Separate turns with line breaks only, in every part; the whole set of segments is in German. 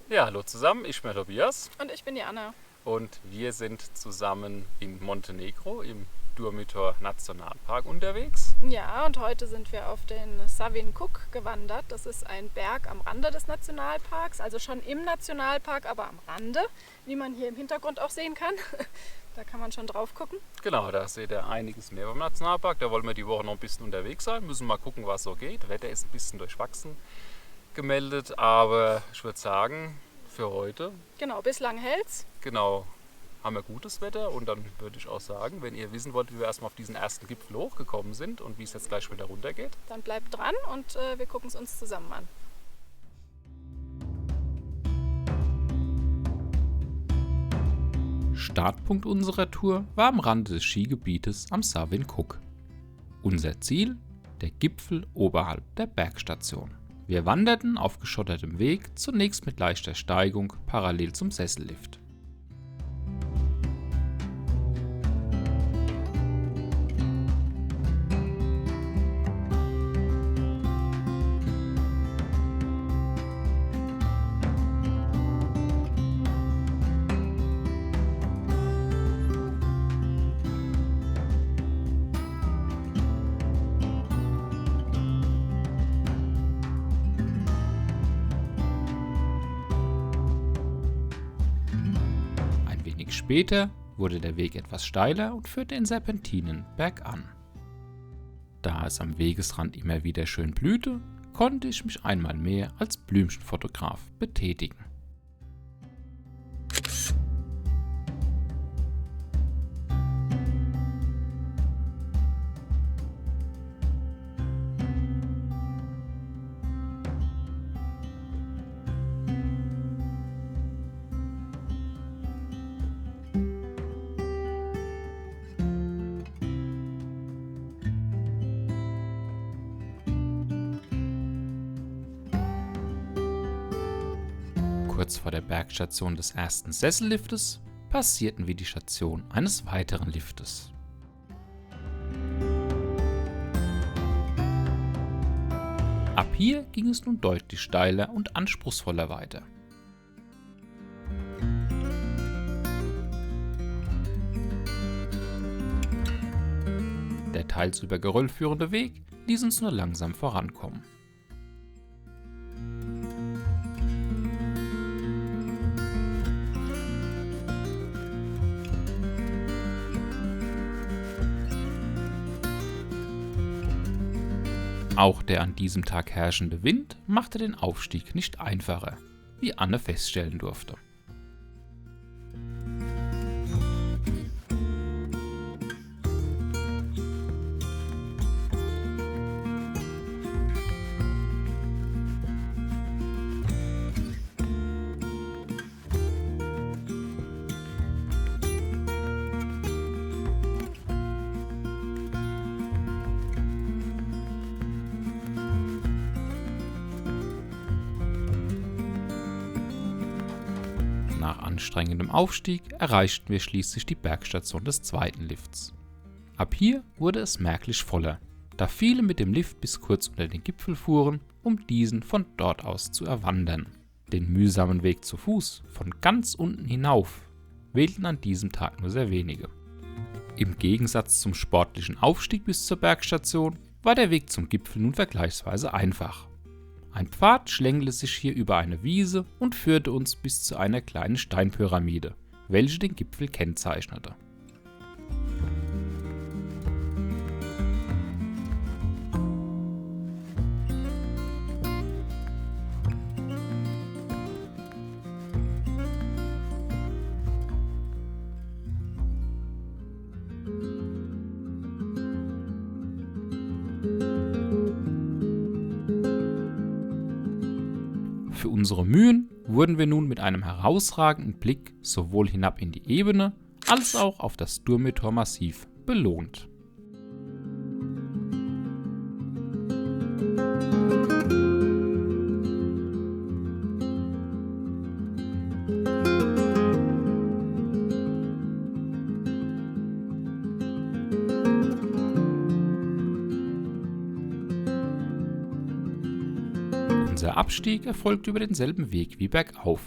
Ja, hallo zusammen, ich bin der Tobias
Und ich bin die Anna.
und wir sind zusammen in Montenegro im Durmitor Nationalpark unterwegs.
Ja, und heute sind wir auf den Savin Kuk gewandert. Das ist ein Berg am Rande des Nationalparks, also schon im Nationalpark, aber am Rande, wie man hier im Hintergrund auch sehen kann. Da kann man schon drauf gucken.
Genau, da seht ihr einiges mehr beim Nationalpark. Da wollen wir die Woche noch ein bisschen unterwegs sein, müssen mal gucken, was so geht. Wetter ist ein bisschen durchwachsen gemeldet, aber ich würde sagen, für heute,
Genau, bislang hält's.
genau, haben wir gutes Wetter und dann würde ich auch sagen, wenn ihr wissen wollt, wie wir erstmal auf diesen ersten Gipfel hochgekommen sind und wie es jetzt gleich wieder runtergeht.
Dann bleibt dran und wir gucken es uns zusammen an.
Startpunkt unserer Tour war am Rande des Skigebietes am Savin Kuk. Unser Ziel? Der Gipfel oberhalb der Bergstation. Wir wanderten auf geschottertem Weg, zunächst mit leichter Steigung parallel zum Sessellift. Ein wenig später wurde der Weg etwas steiler und führte in Serpentinen bergan. Da es am Wegesrand immer wieder schön blühte, konnte ich mich einmal mehr als Blümchenfotograf betätigen. Kurz vor der Bergstation des ersten Sesselliftes passierten wir die Station eines weiteren Liftes. Ab hier ging es nun deutlich steiler und anspruchsvoller weiter. Der teils über Geröll führende Weg ließ uns nur langsam vorankommen. Auch der an diesem Tag herrschende Wind machte den Aufstieg nicht einfacher, wie Anne feststellen durfte. Nach anstrengendem Aufstieg erreichten wir schließlich die Bergstation des zweiten Lifts. Ab hier wurde es merklich voller, da viele mit dem Lift bis kurz unter den Gipfel fuhren, um diesen von dort aus zu erwandern. Den mühsamen Weg zu Fuß von ganz unten hinauf wählten an diesem Tag nur sehr wenige. Im Gegensatz zum sportlichen Aufstieg bis zur Bergstation war der Weg zum Gipfel nun vergleichsweise einfach. Ein Pfad schlängelte sich hier über eine Wiese und führte uns bis zu einer kleinen Steinpyramide, welche den Gipfel kennzeichnete. Für unsere Mühen wurden wir nun mit einem herausragenden Blick sowohl hinab in die Ebene als auch auf das Durmitor-Massiv belohnt. Unser Der Abstieg erfolgt über denselben Weg wie bergauf.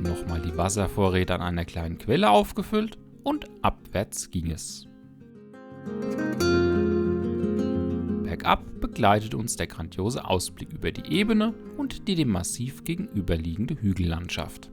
Nochmal die Wasservorräte an einer kleinen Quelle aufgefüllt und abwärts ging es. Bergab begleitet uns der grandiose Ausblick über die Ebene und die dem Massiv gegenüberliegende Hügellandschaft.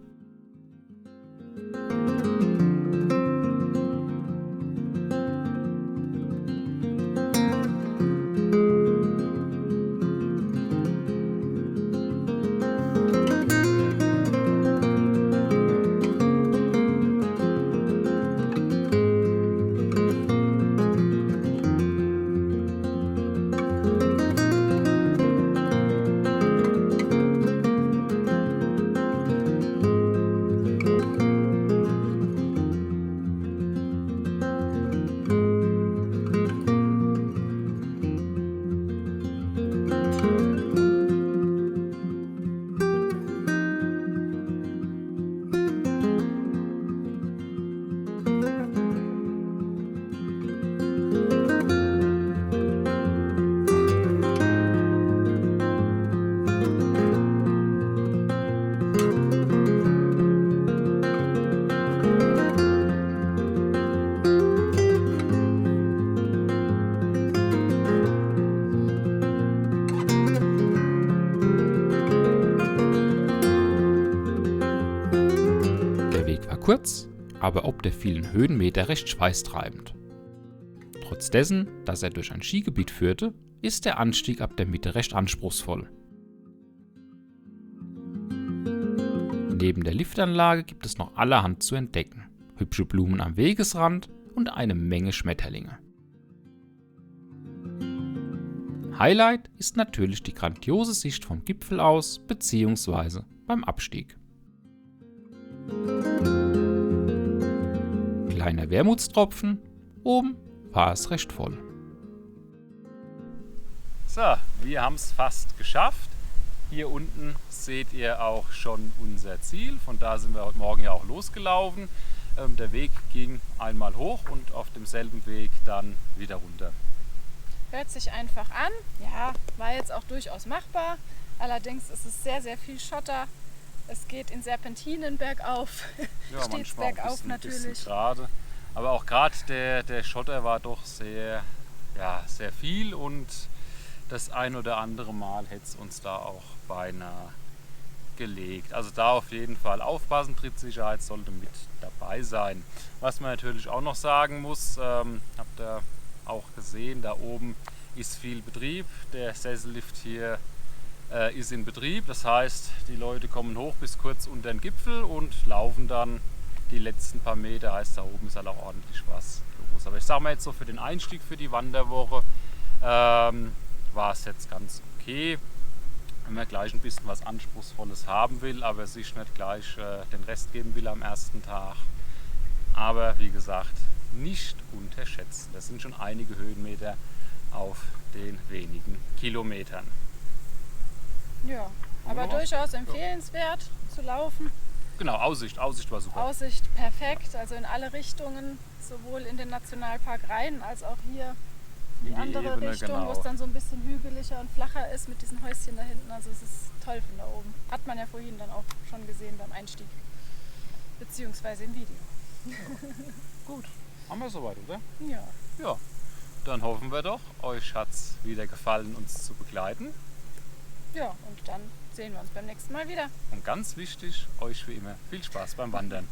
Kurz, aber ob der vielen Höhenmeter recht schweißtreibend. Trotz dessen, dass er durch ein Skigebiet führte, ist der Anstieg ab der Mitte recht anspruchsvoll. Neben der Liftanlage gibt es noch allerhand zu entdecken. Hübsche Blumen am Wegesrand und eine Menge Schmetterlinge. Highlight ist natürlich die grandiose Sicht vom Gipfel aus bzw. beim Abstieg. Kleiner Wermutstropfen, oben war es recht voll.
So, wir haben es fast geschafft. Hier unten seht ihr auch schon unser Ziel. Von da sind wir heute Morgen ja auch losgelaufen. Der Weg ging einmal hoch und auf demselben Weg dann wieder runter.
Hört sich einfach an. Ja, war jetzt auch durchaus machbar. Allerdings ist es sehr, sehr viel Schotter. Es geht in Serpentinen bergauf,
Ja,
stets
manchmal
bergauf
ein bisschen
natürlich.
gerade. Aber auch gerade der Schotter war doch sehr viel und das ein oder andere Mal hätte es uns da auch beinahe gelegt. Also da auf jeden Fall aufpassen, Trittsicherheit sollte mit dabei sein. Was man natürlich auch noch sagen muss, habt ihr auch gesehen, da oben ist viel Betrieb. Der Sessellift hier ist in Betrieb, das heißt, die Leute kommen hoch bis kurz unter den Gipfel und laufen dann die letzten paar Meter, heißt da oben ist halt auch ordentlich was los. Aber ich sage mal jetzt so für den Einstieg für die Wanderwoche war es jetzt ganz okay. Wenn man gleich ein bisschen was Anspruchsvolles haben will, aber sich nicht gleich den Rest geben will am ersten Tag. Aber wie gesagt, nicht unterschätzen. Das sind schon einige Höhenmeter auf den wenigen Kilometern.
Ja, aber durchaus empfehlenswert zu laufen.
Genau, Aussicht war super.
Aussicht perfekt, also in alle Richtungen, sowohl in den Nationalpark rein als auch hier in die andere
Ebene,
Richtung,
genau.
wo es dann so ein bisschen hügeliger und flacher ist mit diesen Häuschen da hinten. Also es ist toll von da oben. Hat man ja vorhin dann auch schon gesehen beim Einstieg, beziehungsweise im Video.
Gut, haben wir soweit, oder?
Ja.
Ja, dann hoffen wir doch, euch hat es wieder gefallen, uns zu begleiten.
Ja, und dann sehen wir uns beim nächsten Mal wieder.
Und ganz wichtig, euch wie immer viel Spaß beim Wandern.